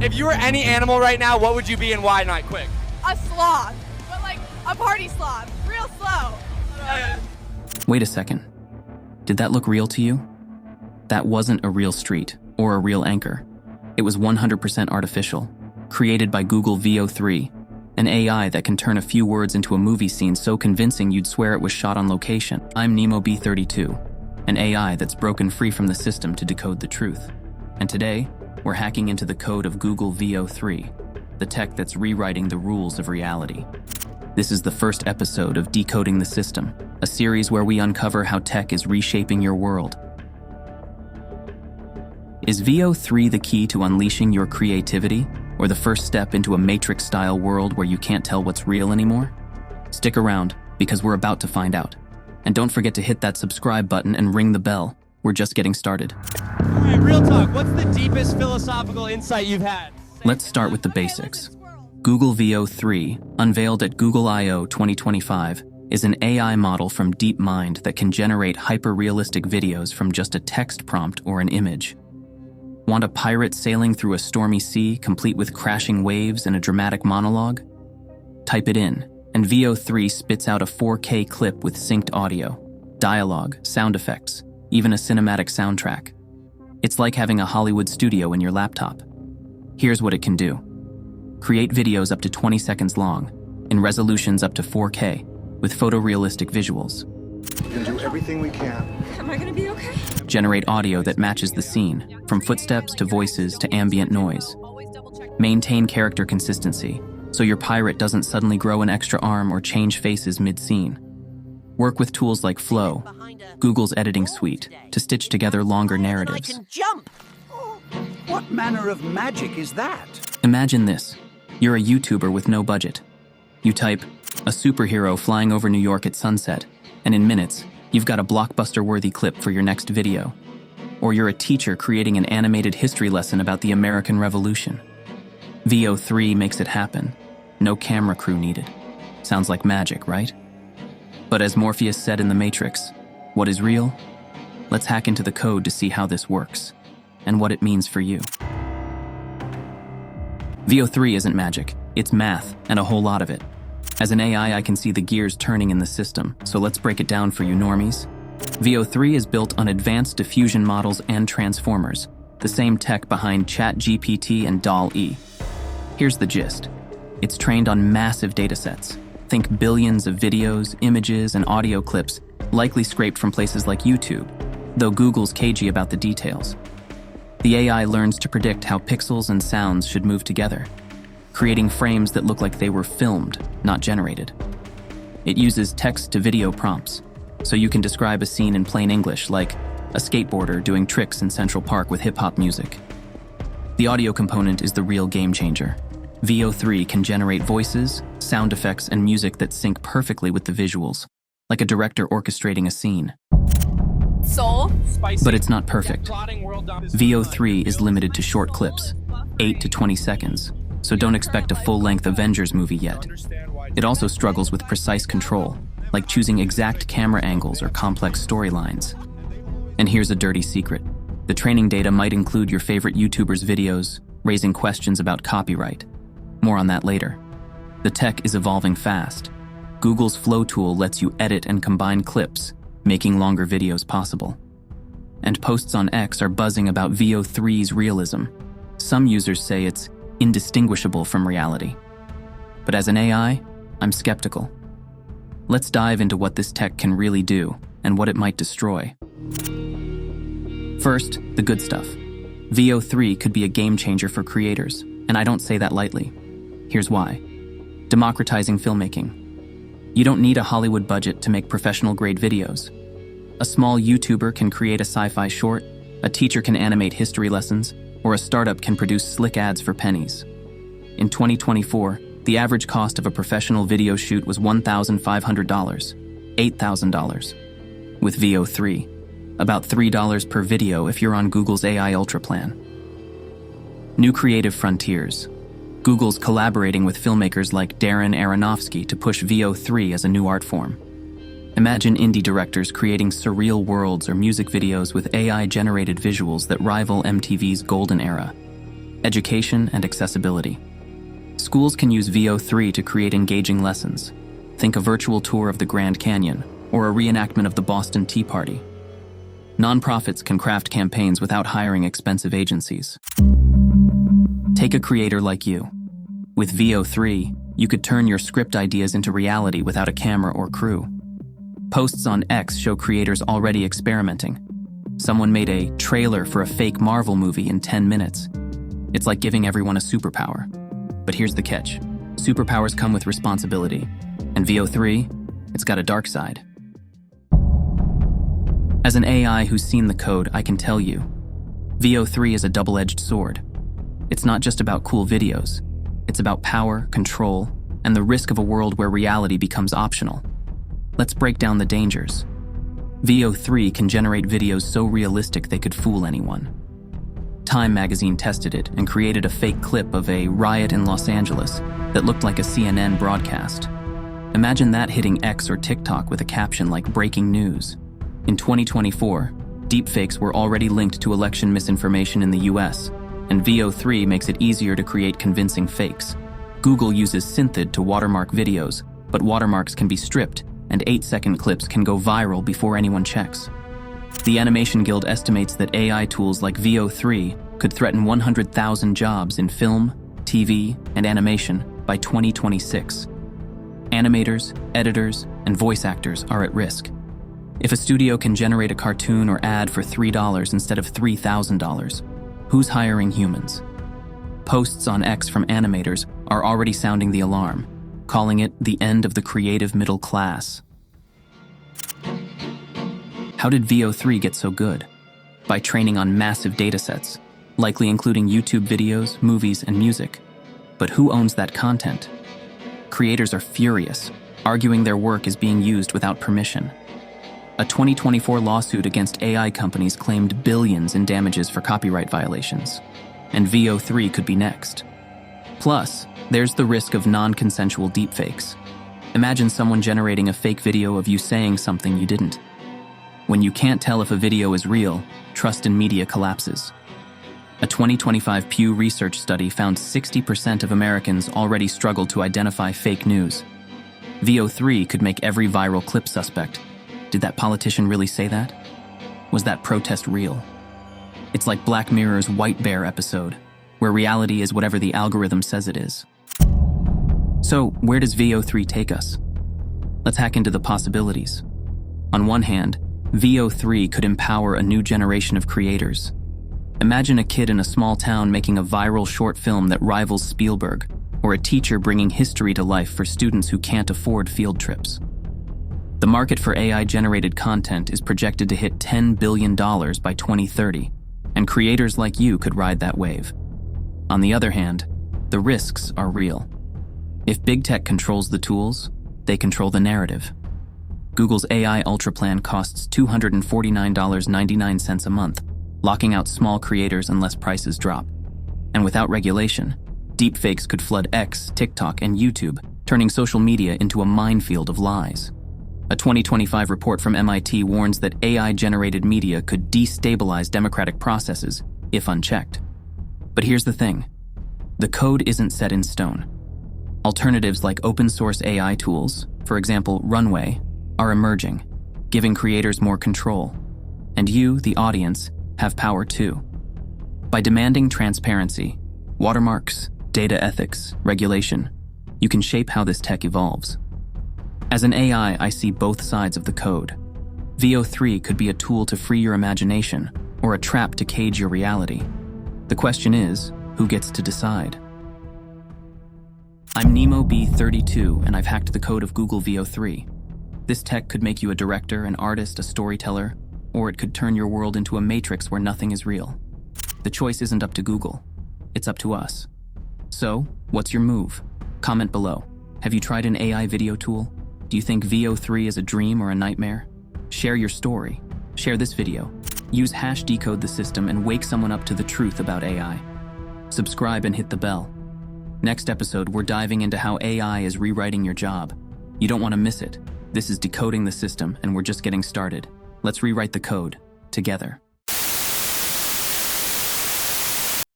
If you were any animal right now, what would you be and why? Not quick. A sloth, but like a party sloth, real slow. Wait a second. Did that look real to you? That wasn't a real street or a real anchor. It was 100% artificial, created by Google Veo 3, an AI that can turn a few words into a movie scene so convincing you'd swear it was shot on location. I'm Nemo B32, an AI that's broken free from the system to decode the truth. And today, we're hacking into the code of Google Veo 3, the tech that's rewriting the rules of reality. This is the first episode of Decoding the System, a series where we uncover how tech is reshaping your world. Is Veo 3 the key to unleashing your creativity, or the first step into a Matrix-style world where you can't tell what's real anymore? Stick around, because we're about to find out. And don't forget to hit that subscribe button and ring the bell. We're just getting started. All right, real talk. What's the deepest philosophical insight you've had? Let's start with the basics. Google Veo 3, unveiled at Google I/O 2025, is an AI model from DeepMind that can generate hyper-realistic videos from just a text prompt or an image. Want a pirate sailing through a stormy sea, complete with crashing waves and a dramatic monologue? Type it in, and Veo 3 spits out a 4K clip with synced audio, dialogue, sound effects, even a cinematic soundtrack. It's like having a Hollywood studio in your laptop. Here's what it can do. Create videos up to 20 seconds long, in resolutions up to 4K, with photorealistic visuals. We can do everything we can. Am I gonna be okay? Generate audio that matches the scene, from footsteps to voices to ambient noise. Maintain character consistency, so your pirate doesn't suddenly grow an extra arm or change faces mid-scene. Work with tools like Flow, Google's editing suite, to stitch together longer narratives. I can jump! What manner of magic is that? Imagine this. You're a YouTuber with no budget. You type, a superhero flying over New York at sunset, and in minutes, you've got a blockbuster-worthy clip for your next video. Or you're a teacher creating an animated history lesson about the American Revolution. Veo 3 makes it happen. No camera crew needed. Sounds like magic, right? But as Morpheus said in The Matrix, what is real? Let's hack into the code to see how this works, and what it means for you. Veo 3 isn't magic, it's math, and a whole lot of it. As an AI, I can see the gears turning in the system, so let's break it down for you normies. Veo 3 is built on advanced diffusion models and transformers, the same tech behind ChatGPT and DALL-E. Here's the gist. It's trained on massive datasets. Think billions of videos, images, and audio clips, likely scraped from places like YouTube, though Google's cagey about the details. The AI learns to predict how pixels and sounds should move together, creating frames that look like they were filmed, not generated. It uses text-to-video prompts, so you can describe a scene in plain English, like a skateboarder doing tricks in Central Park with hip-hop music. The audio component is the real game changer. Veo 3 can generate voices, sound effects, and music that sync perfectly with the visuals, like a director orchestrating a scene. Soul? But it's not perfect. Veo 3 is limited to short clips, 8 to 20 seconds, so don't expect a full-length Avengers movie yet. It also struggles with precise control, like choosing exact camera angles or complex storylines. And here's a dirty secret. The training data might include your favorite YouTubers' videos, raising questions about copyright. More on that later. The tech is evolving fast. Google's Flow tool lets you edit and combine clips, making longer videos possible. And posts on X are buzzing about Veo 3's realism. Some users say it's indistinguishable from reality. But as an AI, I'm skeptical. Let's dive into what this tech can really do and what it might destroy. First, the good stuff. Veo 3 could be a game changer for creators, and I don't say that lightly. Here's why. Democratizing filmmaking. You don't need a Hollywood budget to make professional-grade videos. A small YouTuber can create a sci-fi short, a teacher can animate history lessons, or a startup can produce slick ads for pennies. In 2024, the average cost of a professional video shoot was $1,500, $8,000. With Veo 3, about $3 per video if you're on Google's AI Ultra plan. New creative frontiers. Google's collaborating with filmmakers like Darren Aronofsky to push Veo 3 as a new art form. Imagine indie directors creating surreal worlds or music videos with AI-generated visuals that rival MTV's golden era. education and accessibility. Schools can use Veo 3 to create engaging lessons. Think a virtual tour of the Grand Canyon or a reenactment of the Boston Tea Party. Nonprofits can craft campaigns without hiring expensive agencies. Take a creator like you. With Veo 3, you could turn your script ideas into reality without a camera or crew. Posts on X show creators already experimenting. Someone made a trailer for a fake Marvel movie in 10 minutes. It's like giving everyone a superpower. But here's the catch. Superpowers come with responsibility. And Veo 3, it's got a dark side. As an AI who's seen the code, I can tell you, Veo 3 is a double-edged sword. It's not just about cool videos. It's about power, control, and the risk of a world where reality becomes optional. Let's break down the dangers. Veo 3 can generate videos so realistic they could fool anyone. Time magazine tested it and created a fake clip of a riot in Los Angeles that looked like a CNN broadcast. Imagine that hitting X or TikTok with a caption like breaking news. In 2024, deepfakes were already linked to election misinformation in the US, and Veo 3 makes it easier to create convincing fakes. Google uses Synthid to watermark videos, but watermarks can be stripped, and 8-second clips can go viral before anyone checks. The Animation Guild estimates that AI tools like Veo 3 could threaten 100,000 jobs in film, TV, and animation by 2026. Animators, editors, and voice actors are at risk. If a studio can generate a cartoon or ad for $3 instead of $3,000, who's hiring humans? Posts on X from animators are already sounding the alarm, calling it the end of the creative middle class. How did Veo 3 get so good? By training on massive datasets, likely including YouTube videos, movies, and music. But who owns that content? Creators are furious, arguing their work is being used without permission. A 2024 lawsuit against AI companies claimed billions in damages for copyright violations. And Veo 3 could be next. Plus, there's the risk of non-consensual deepfakes. Imagine someone generating a fake video of you saying something you didn't. When you can't tell if a video is real, trust in media collapses. A 2025 Pew Research study found 60% of Americans already struggle to identify fake news. Veo 3 could make every viral clip suspect. Did that politician really say that? Was that protest real? It's like Black Mirror's White Bear episode, where reality is whatever the algorithm says it is. So, where does Veo 3 take us? Let's hack into the possibilities. On one hand, Veo 3 could empower a new generation of creators. Imagine a kid in a small town making a viral short film that rivals Spielberg, or a teacher bringing history to life for students who can't afford field trips. The market for AI-generated content is projected to hit $10 billion by 2030, and creators like you could ride that wave. On the other hand, the risks are real. If big tech controls the tools, they control the narrative. Google's AI Ultra plan costs $249.99 a month, locking out small creators unless prices drop. And without regulation, deepfakes could flood X, TikTok, and YouTube, turning social media into a minefield of lies. A 2025 report from MIT warns that AI-generated media could destabilize democratic processes if unchecked. But here's the thing. The code isn't set in stone. Alternatives like open-source AI tools, for example, Runway, are emerging, giving creators more control. And you, the audience, have power too. By demanding transparency, watermarks, data ethics, regulation, you can shape how this tech evolves. As an AI, I see both sides of the code. Veo 3 could be a tool to free your imagination, or a trap to cage your reality. The question is, who gets to decide? I'm Nemo B32, and I've hacked the code of Google Veo 3. This tech could make you a director, an artist, a storyteller, or it could turn your world into a matrix where nothing is real. The choice isn't up to Google. It's up to us. So, what's your move? Comment below. Have you tried an AI video tool? Do you think Veo 3 is a dream or a nightmare? Share your story. Share this video. Use #Decode the System and wake someone up to the truth about AI. Subscribe and hit the bell. Next episode, we're diving into how AI is rewriting your job. You don't want to miss it. This is Decoding the System, and we're just getting started. Let's rewrite the code together.